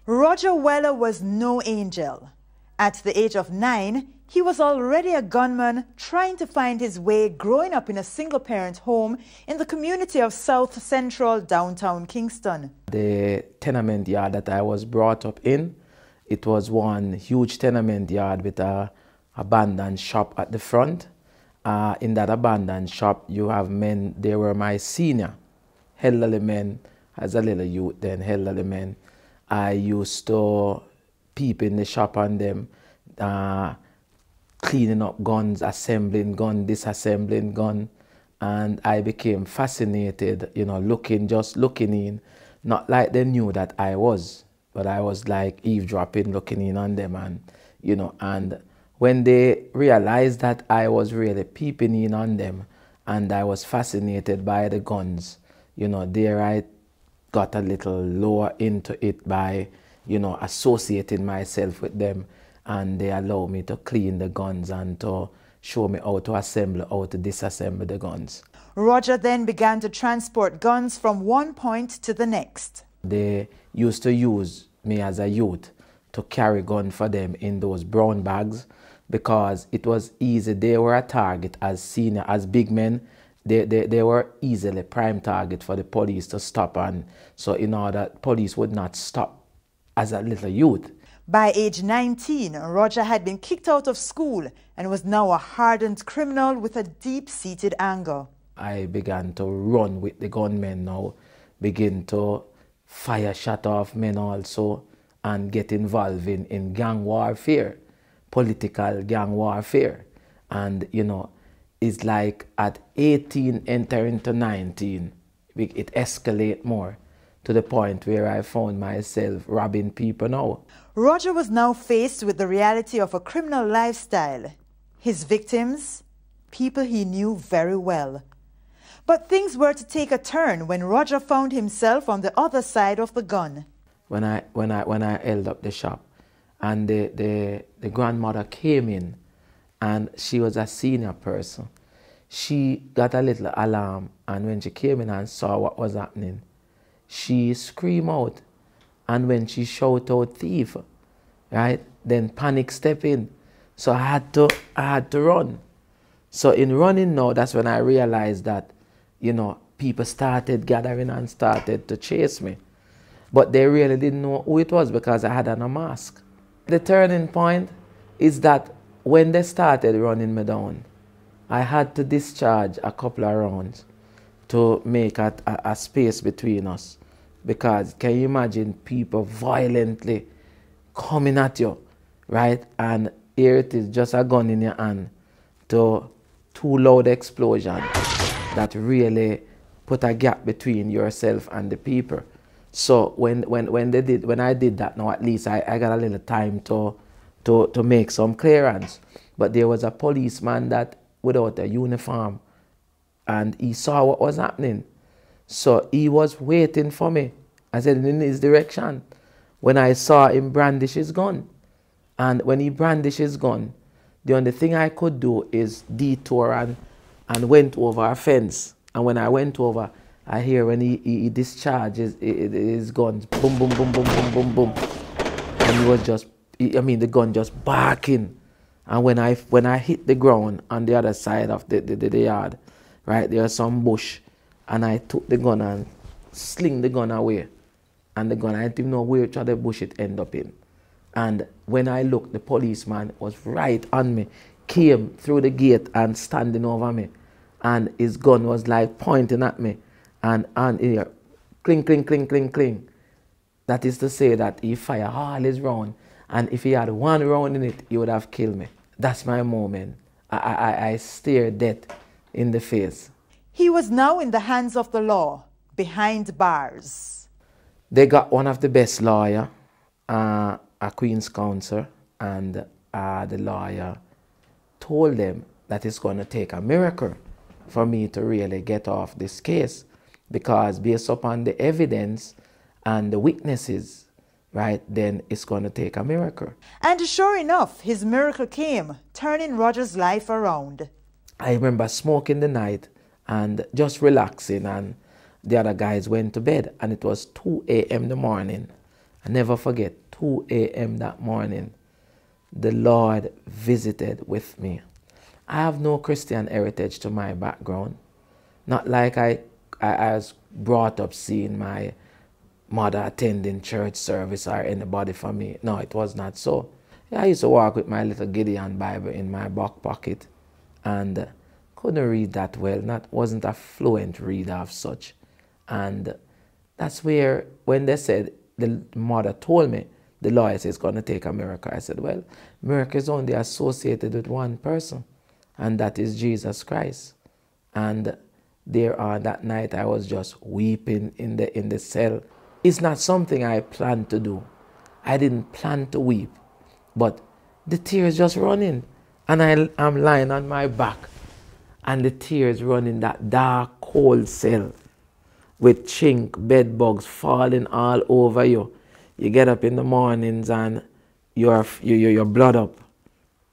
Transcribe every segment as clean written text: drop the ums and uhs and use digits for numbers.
Roger Weller was no angel. At the age of 9, he was already a gunman trying to find his way growing up in a single-parent home in the community of South Central downtown Kingston. The tenement yard that I was brought up in, it was one huge tenement yard with a abandoned shop at the front. In that abandoned shop, you have men. They were my senior elderly men. As a little youth then, elderly men. I used to peep in the shop on them, cleaning up guns, assembling gun, disassembling gun, and I became fascinated, you know, just looking in, not like they knew that I was, but I was like eavesdropping, looking in on them, and, you know, and when they realized that I was really peeping in on them and I was fascinated by the guns, you know, there I got a little lower into it by, you know, associating myself with them, and they allowed me to clean the guns and to show me how to assemble, how to disassemble the guns. Roger then began to transport guns from one point to the next. They used to use me as a youth to carry gun for them in those brown bags because it was easy. They were a target as senior, as big men. They were easily prime target for the police to stop, and so in order police would not stop as a little youth. By age 19, Roger had been kicked out of school and was now a hardened criminal with a deep-seated anger. I began to run with the gunmen now, begin to fire shot off men also, and get involved in gang warfare, political gang warfare. And, you know, it's like at 18 entering to 19, it escalated more to the point where I found myself robbing people now. Roger was now faced with the reality of a criminal lifestyle. His victims, people he knew very well. But things were to take a turn when Roger found himself on the other side of the gun. When I held up the shop, and the grandmother came in, and she was a senior person. She got a little alarm, and when she came in and saw what was happening, she screamed out, and when she shouted out thief, right, then panic stepped in. So I had to run. So in running now, that's when I realized that, you know, people started gathering and started to chase me. But they really didn't know who it was because I had on a mask. The turning point is that when they started running me down, I had to discharge a couple of rounds to make a space between us. Because can you imagine people violently coming at you, right? And here it is, just a gun in your hand, to two loud explosions that really put a gap between yourself and the people. So when I did that, now at least I got a little time to make some clearance. But there was a policeman that without a uniform, and he saw what was happening. So he was waiting for me. I said in his direction. When I saw him brandish his gun, and when he brandished his gun, the only thing I could do is detour and went over a fence. And when I went over, I hear when he discharges his guns, boom, boom, boom, boom, boom, boom, boom. And he was just, the gun just barking. And when I hit the ground on the other side of the yard, right, there was some bush. And I took the gun and sling the gun away. And the gun, I didn't even know which of the bush it ended up in. And when I looked, the policeman was right on me, came through the gate and standing over me. And his gun was like pointing at me. And here, cling, cling, cling, cling, cling. That is to say that he fired all his round. And if he had one round in it, he would have killed me. That's my moment. I stared death in the face. He was now in the hands of the law, behind bars. They got one of the best lawyers, a Queen's Counsel, and the lawyer told them that it's going to take a miracle for me to really get off this case, because based upon the evidence and the witnesses, right, then it's going to take a miracle. And sure enough, his miracle came, turning Roger's life around. I remember smoking the night and just relaxing, and the other guys went to bed, and it was 2 a.m. in the morning, I never forget, 2 a.m. that morning, the Lord visited with me. I have no Christian heritage to my background. Not like I was brought up seeing my mother attending church service or anybody for me. No, it was not so. I used to walk with my little Gideon Bible in my back pocket and couldn't read that well. Wasn't a fluent reader of such. And that's where, when they said, the mother told me, the lawyer says it's going to take a miracle. I said, well, miracle is only associated with one person, and that is Jesus Christ. And there on that night, I was just weeping in the cell. It's not something I planned to do. I didn't plan to weep, but the tears just running. And I'm lying on my back, and the tears run in that dark, cold cell with chink, bed bugs falling all over you. You get up in the mornings and you're blood up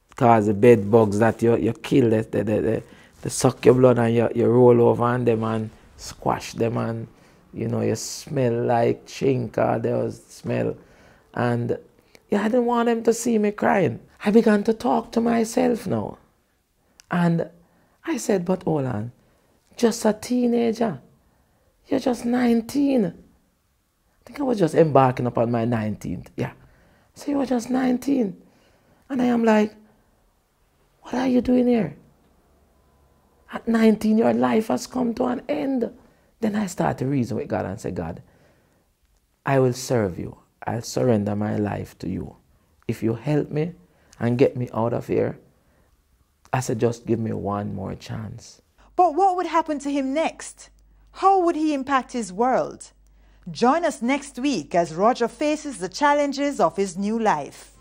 because the bed bugs that you kill, they suck your blood and you roll over on them and squash them, and you smell like chink, or there was smell. And yeah, I didn't want them to see me crying. I began to talk to myself now. And I said, but hold on, just a teenager. You're just 19. I think I was just embarking upon my 19th. Yeah. So you were just 19. And I am like, what are you doing here? At 19, your life has come to an end. Then I start to reason with God and say, God, I will serve you. I'll surrender my life to you. If you help me and get me out of here, I said, just give me one more chance. But what would happen to him next? How would he impact his world? Join us next week as Roger faces the challenges of his new life.